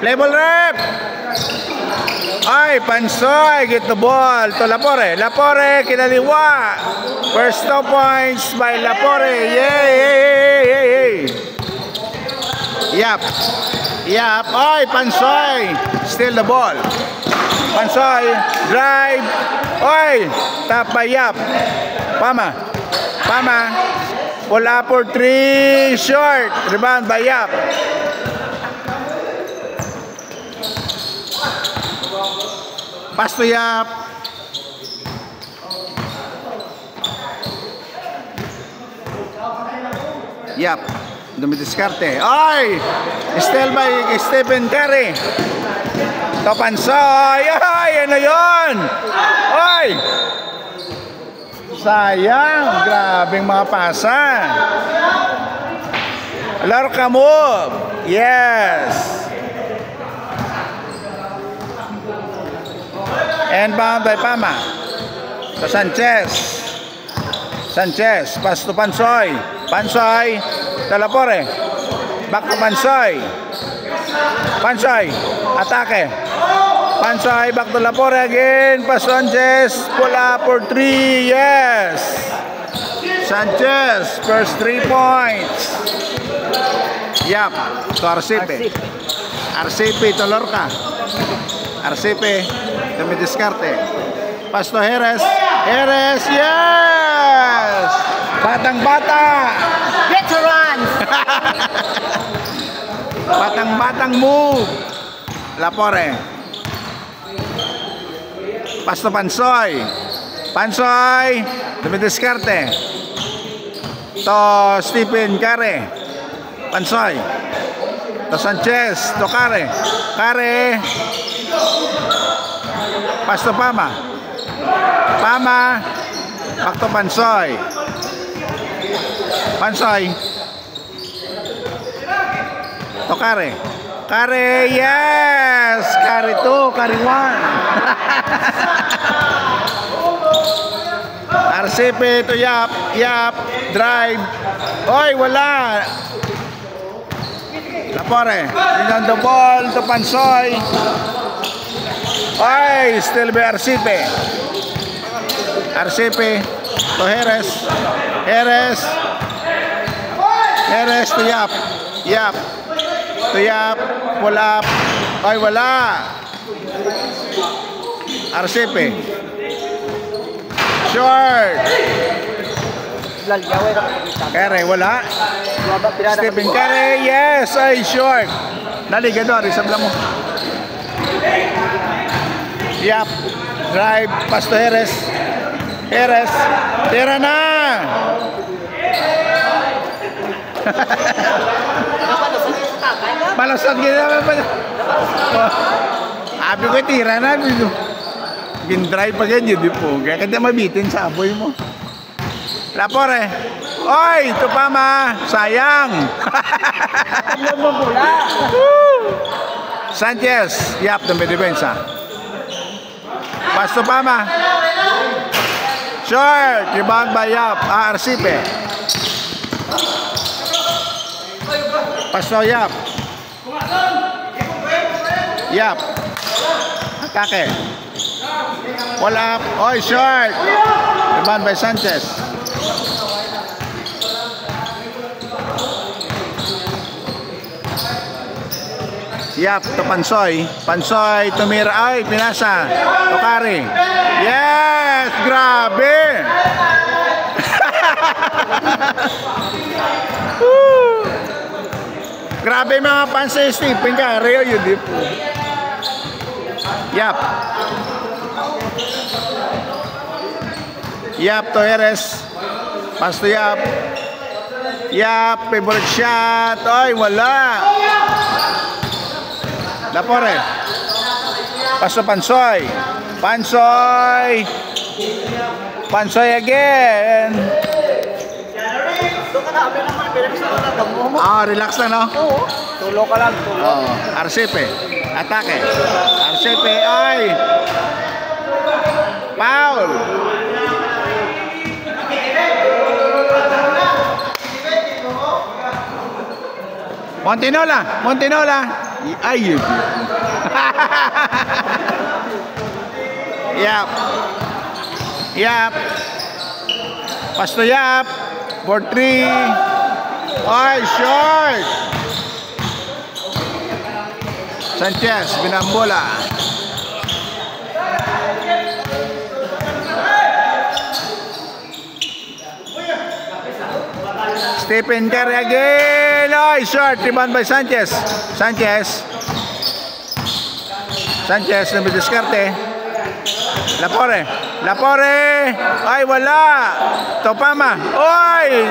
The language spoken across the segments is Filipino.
Level rep. Ay, Pansoy, get the ball to Lapore. Lapore, kinaliwa. First 2 points by Lapore. Yay! Yap. Ay, Pansoy. Still the ball. Pansoy, drive. Ay, tap by Yap. Pama. Pull up for 3. Short. Rebound by Yap. Pass to Yap. Yap. Dumidiskarte. Ay! Still by Stephen Curry. To Pansoy. Ay! Ano yun? Ay! Sayang. Grabing mga pasa. Lorca move. Yes. And bound by Pama. To Sanchez. Pass to Pansoy. Pansoy. Talapore. Back to Pansoy. Atake. Pansoy. Back to Lapore again. Pass to Sanchez. Pull up for 3. Yes. Sanchez. First 3 points. Yap. To RCP to Lorca. RCP. Dumidiskarte. Pass to Jerez. Yes! Batang-bata. Veterans. Batang-batang move. Lapore. Pass to Pansoy. Dumidiskarte. To Stephen Curry. Pansoy. To Sanchez. To Curry. Pass to Pama. Back to Pansoy. To Curry. Yes! Curry 2, Curry 1. RCP to Yap. Drive. Oy, wala. Lapore. Bring the ball to Pansoy. Ay, still by RCP to Jerez to Yap pull up. Ay, wala. RCP short. Curry, wala. Stephen Curry, yes. Ay, short. Naligador, isabla mo. Yap. Drive. Pass to Jerez. Tira na. Malasad gina pa. Abi ko tira na. Gin-drive pa ganyan. Di po. Kaya kaya mabitin sa apoy mo. Lapore. Oy, ito pa sayang. Sanchez. Yap, dumidepensa. Pass to Pama. Short. Rebound by Yap. RCP. Pass to Yap. Atake. Pull up. Oy, short. Rebound by Sanchez. Yap to Pansoy. Tumira. Ay, pinasa. To Curry. Yes! Grabe! Grabe mga Pansoy Stephen Curry. Yun di po. Yap to Jerez. Pass to Yap. Favorite shot. Ay, wala. Lapore. Pass to Pansoy again. Relax na, no? Tulo ka lang. RCP. Atake. RCP. Ay. Foul. Montinola. Ay, yun. Yap. Yap. Pasto Yap. For 3. Ay, short. Sanchez, binambola. Stephen Curry again. Ay, short. Rebound by Sanchez. Sanchez na bidiskarte. Lapore. Ay, wala. Topama. Oy!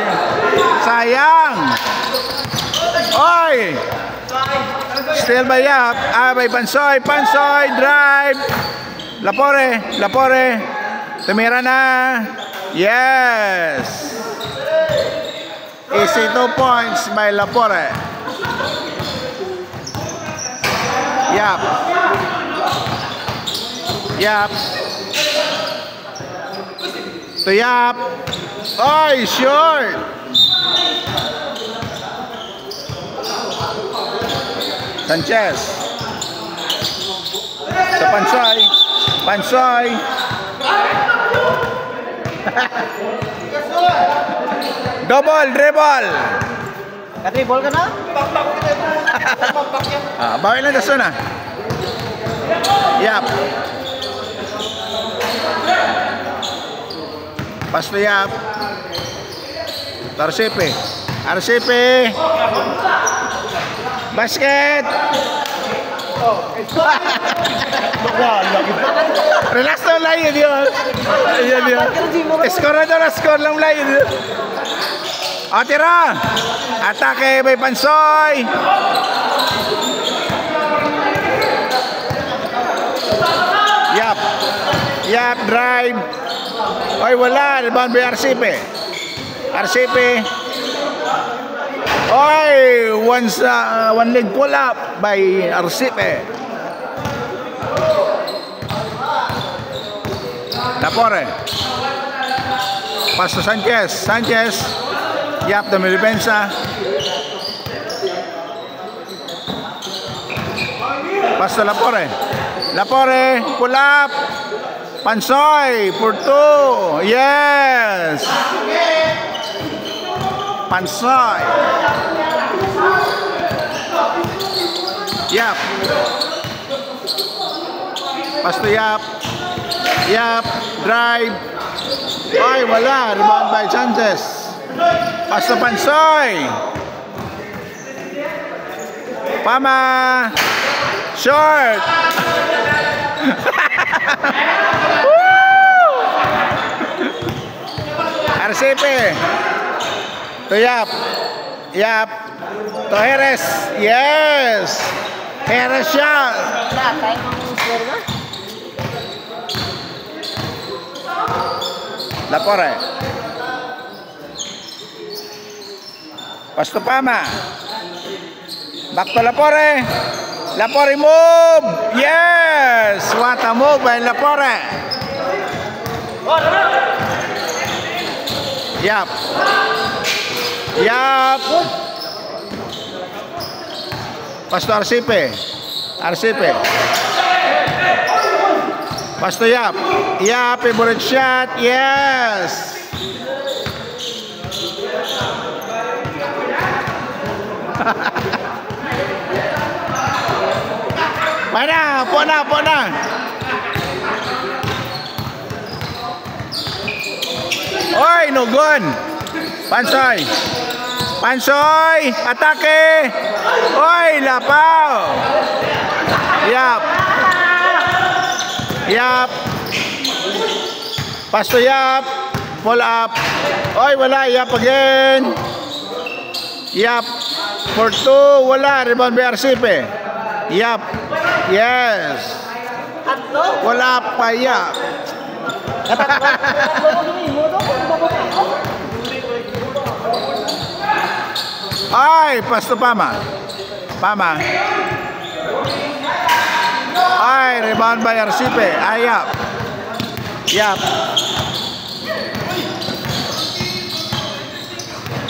Sayang. Oy! Still by Yap. By Pansoy. Drive. Lapore. Tumira na. Yes. Easy 2 points by Lapore. Yap. To Yap. Ay, short. Sanchez. Sa Pansoy. Double dribble. Ka-dribble ka na? Bawin lang daso na. Yap. Pasto Yap. Arcepe. Basket. Relax lang layo yun. Score lang layo yun. O, tira. Atake by Pansoy. Yap, drive. Ay, wala. Rebound by Arcepe. Oy, one leg pull up by Arcepe. Lapore. Pasto Sanchez. Yap, dami depensa. Pasto Lapore, pull up. Pansoy, for 2. Yes. Pansoy. Yap. Pasto Yap, drive. Ay, wala. Rebound by Sanchez. Pasto Pansoy. Pama. Short. Arcepe. To Yap. To Jerez. Yes. Jerez shot. Lapore. Pasto Pama. Back to Lapore. Move. Yes. What a move by Lapore. Yap. Pasto Arcepe. Pasto Yap, favorite shot. Yes. Pona. Oy, no good. Pansoy, atake. Oy, lapaw. Yap. Pasto Yap, pull up. Oy, wala. Yap again. Yap. For 2, wala. Rebound by Arcepe. Yap. Yes. Wala pa Yap. Ay, Pasto Pama. Ay, rebound by Arcepe. Ay, Yap.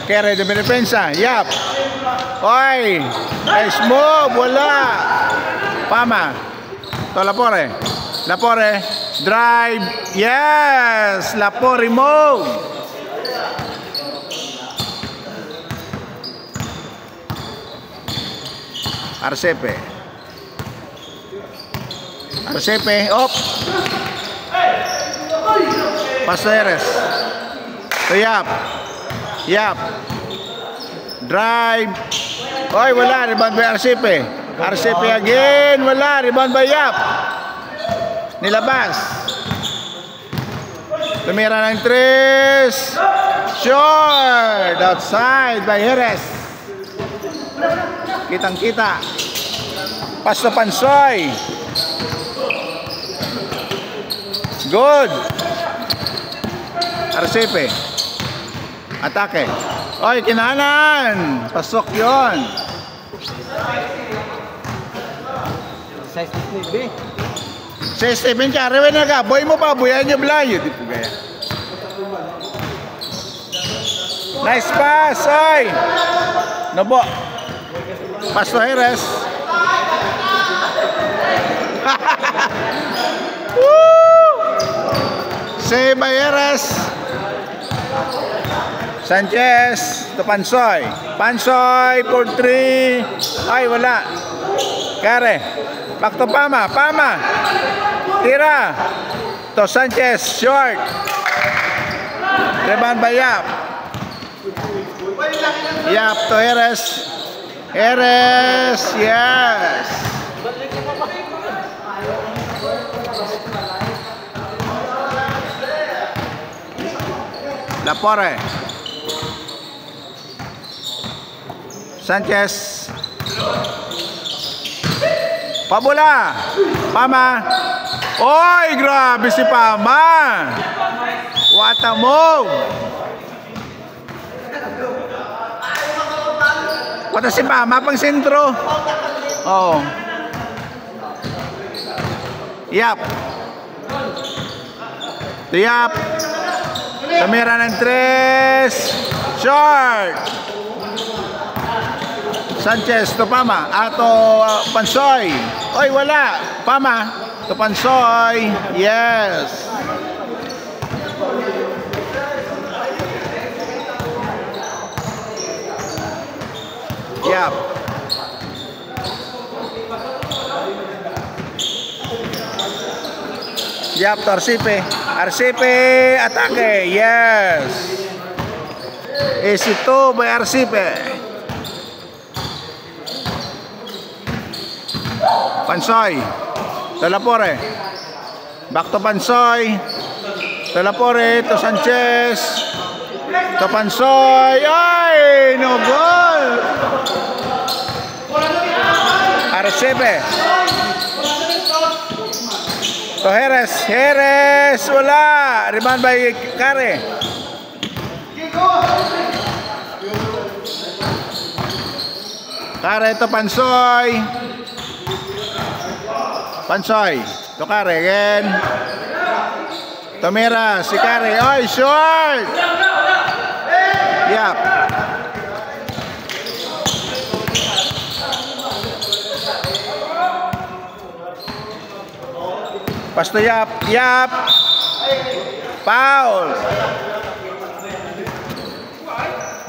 Kere de Benepensa. Yap. Oy! Nice move! Wala! Pama. To Lapore. Lapore. Drive. Yes! Lapore move! Arcepe. Arcepe. Op! Pasteres. To Yap. Yap. Drive. Oy, wala. Rebound by Arcepe. Arcepe again. Wala. Rebound by Yap. Nilabas. Tumira ng 3. Short. Outside by Jerez. Kitang-kita. Pasto Pansoy. Good. Arcepe. Atake. Oy, kinanan. Pasok yon. Size ni B. Si Steven Carrewe na ka. Boy mo pa. Buyan niyo blayo. Di po gaya. Nice pass. Oy. Nobo. Pasto Jerez. Save by Jerez. Sanchez to Pansoy. Pansoy for 3. Ay, wala. Kare. Back to Pama. Pama. Tira. To Sanchez. Short. Rebound by Yap. Yap to Jerez. Jerez. Yes. Lapore. Sanchez. Pabula. Pama. Oy, grabe si Pama. What a move. What si Pama pang sentro. Oh. Yap. Yap. Kamera ng 3. Short. Sanchez to Pama. Ato Pansoy. Oy, wala. Pama to Pansoy. Yes. Yap. Yap to Arcepe. Arcepe. Atake. Yes. Easy to by Arcepe. Pansoy. To Lapore. Back to Pansoy. To Lapore. To Sanchez. To Pansoy. Ay! No goal! Arcepe. To Jerez. Jerez. Wala. Rebound by Kare. Kare to Pansoy. Pansoy. To Kare again. Tomira. Si Kare. Oy, short. Yap. Pasto Yap. Yap. Foul.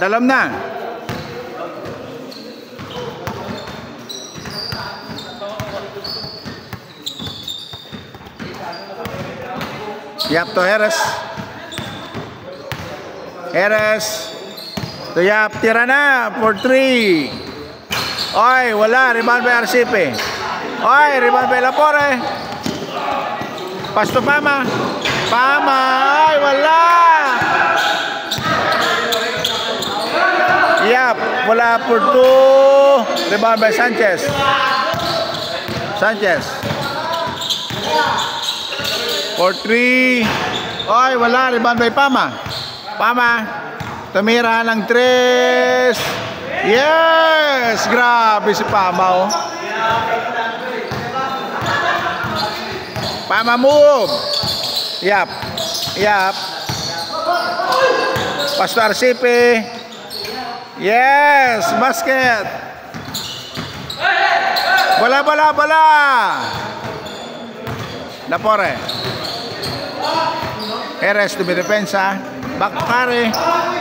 Dalam na. Yap to Jerez. Jerez. To Yap. Tira na for 3. Oy, wala. Rebound by Arcepe. Oy, rebound by Lapore. Pasto Pama. Pama. Ay, wala. Yap. Wala for 2. Rebound by Sanchez. Sanchez. For 3. Oy, wala. Rebound by Pama. Pama. Tumira ng 3. Yes. Grabe si Pama, oh. Pama move. Yap. Yap. Pasto Arcepe. Yes, basket. Bola, bola, bola. Lapore. Heres dumidepensa. Back to Kare.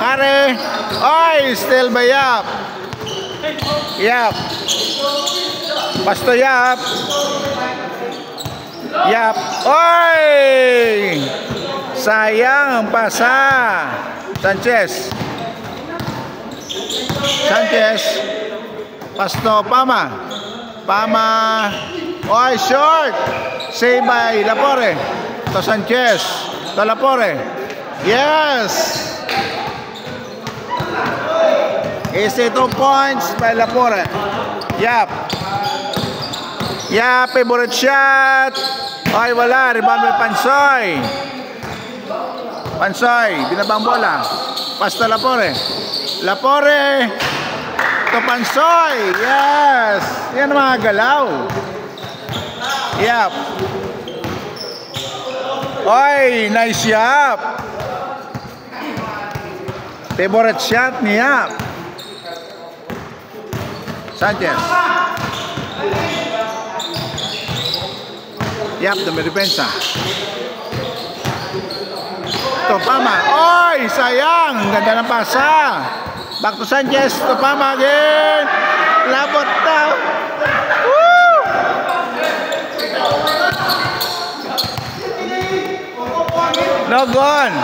Kare. Oy, still by Yap. Yap. Pasto Yap. Yap. Oy! Sayang ang pasa. Sanchez. Sanchez. Pasto Pama. Pama. Oy, short. Save by Lapore. To Sanchez. To Lapore. Yes. Easy 2 points by Lapore. Yap. Yap, favorite shot. Ay, wala. Rebound by Pansoy. Pansoy, binabang bola. Pasta Lapore. Lapore. To Pansoy. Yes. Yan ang mga galaw. Yap. Ay, nice Yap. Favorite shot ni Yap. Sanchez. Yap, dumidepensa. Topama. Oy, sayang. Ganda ng pasa. Back to Sanchez. Topama again. Labot daw. Woo! No gone.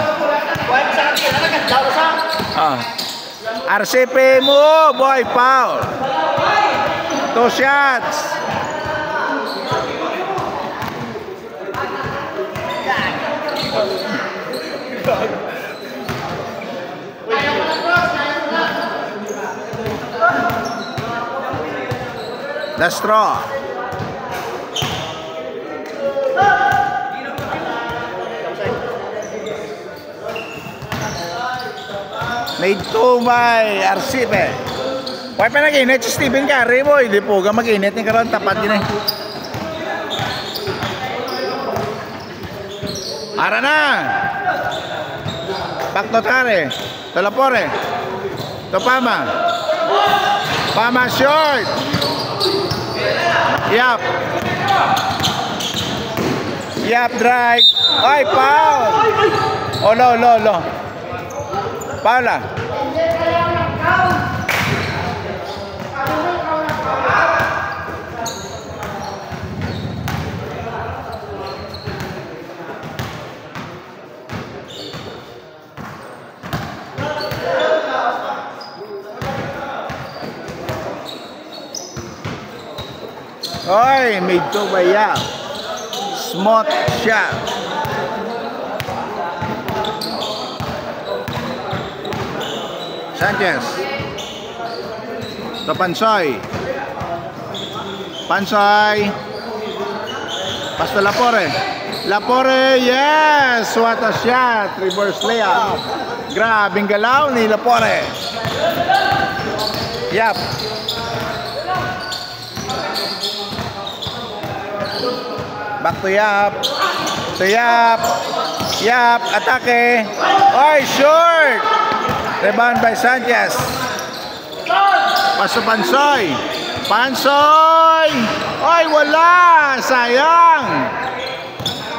RCP mo, boy, foul. 2 shots. The straw. Made 2 by Arcipe. Huwag pa nag-init si Stephen Curry mo. Hindi po ka mag-init ni karon tapat din eh. Ara na. Back to Curry. To Lapore. To Pama. Pama short. Yap. Yap drive. Ay, foul. Oh, lo. Paula. Oy, made 2 by Yap. Smart shot. Sanchez. To Pansoy. Pansoy. Pasto Lapore. Lapore, yes! What a shot! Reverse layup. Grabing galaw ni Lapore. Yap. Back to Yap. To Yap. Yap, atake. Oy, short! Rebound by Sanchez. Paso Pansoy. Pansoy! Oy, wala! Sayang!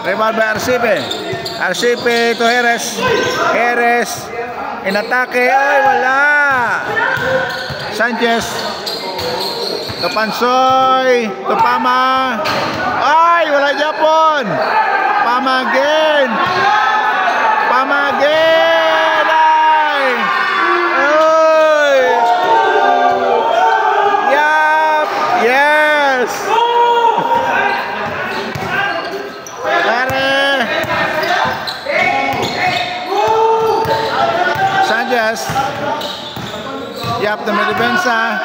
Rebound by Arcipe. Arcipe to Heres. Heres. Inatake. Oy, wala! Sanchez. To Pansoy. To Pama. Ay, wala Japon. Pama again. Pama again. Yap na may depensa.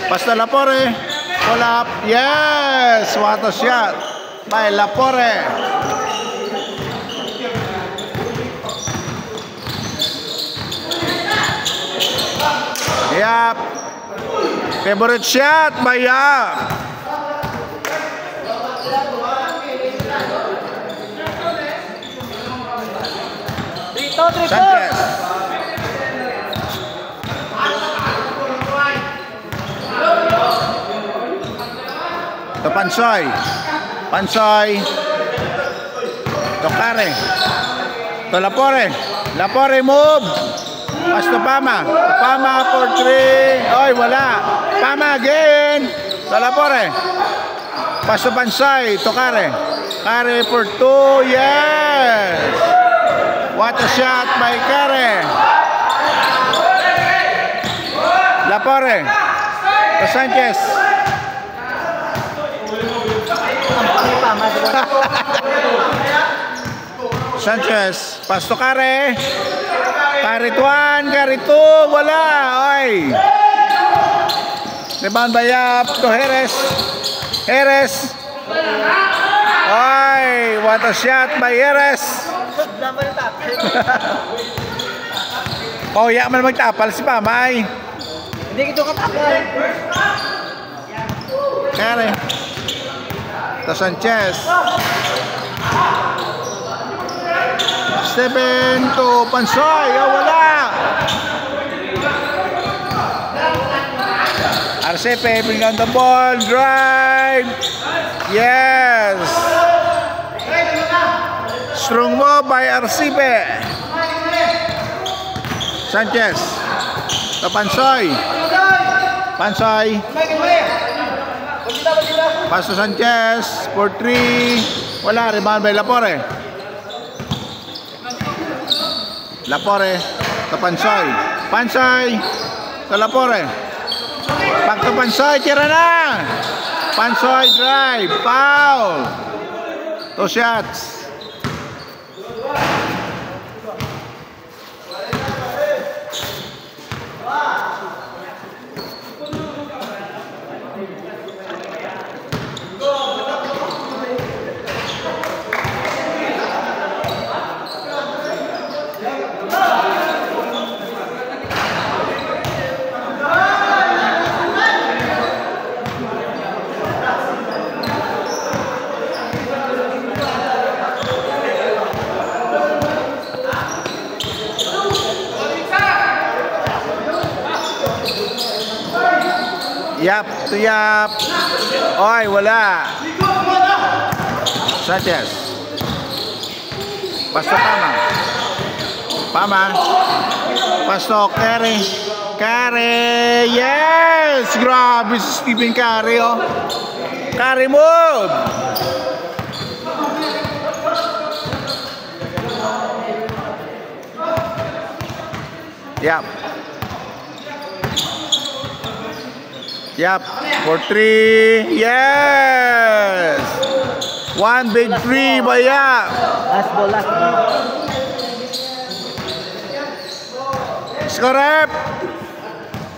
Pasta Lapore. Pull up. Yes! What a shot by Lapore. Yap. Favorite shot by Yap. Sanchez. To Pansoy. Pansoy. To Kare. To Lapore. Lapore move. Pas to Pama. Pama for 3. Oy, wala. Pama again. To Lapore. Pas to Pansoy. To Kare. Kare for 2. Yes. What a shot by Kare. Lapore. To Sanchez. Sanchez, pasto Kare. Kare 1, Kare 2, wala. Oy. Rebound by Yap to Jerez. Jerez. Oy, what a shot by Jerez. Oh, ya man magtapal si Pamay. Hindi kito katapal. Kare. To Sanchez. 7 to Pansoy. Oh, wala. Arcepe bring on the ball. Drive. Yes. Strong move by Arcepe. Sanchez. To Pansoy. Pansoy. Pass to Sanchez for 3. Wala, rebound by Lapore. Lapore to Pansoy. Pansoy to Lapore. Back to Pansoy, tira na. Pansoy drive, foul. 2 shots. Yap to Yap. Oy, wala. Sanchez. Pasto Pama. Pama. Pasto Kare. Kare. Yes! Grabe si Stephen Kare, oh. Kare move. Yap. Yep, for 3. Yes! 1 big 3 by Yap. Last ball, last ball. Score.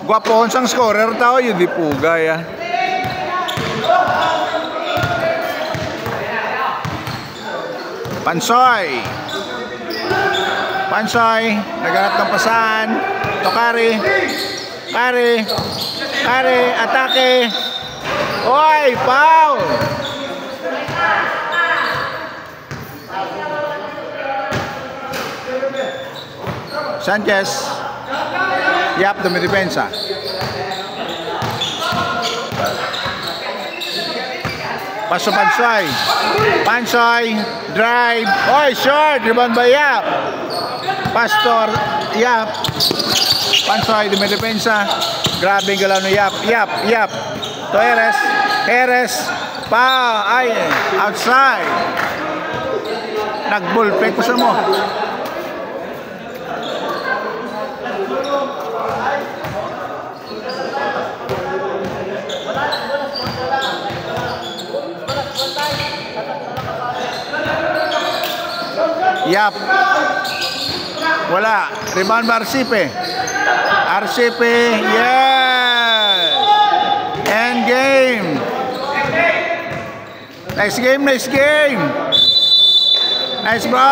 Guwapon sang scorer tao, yun di pugay ah. Pansoy. Pansoy, naghanap ng pasan. To Kare. Kare. Kare, atake. Oy, foul. Sanchez. Yap, dumidepensa. Paso Pansoy. Pansoy, drive. Oy, short. Rebound by Yap. Pastor, Yap. Pansoy, dumidepensa. Grabe galaw no Yap. Yap, Yap. To Jerez. Jerez. Pa, ay, outside. Nag-bullpen ko sa mo. Yap. Wala. Rebound by Arcepe. Arcepe. Yes. End game. Nice game. Nice game. Nice bro.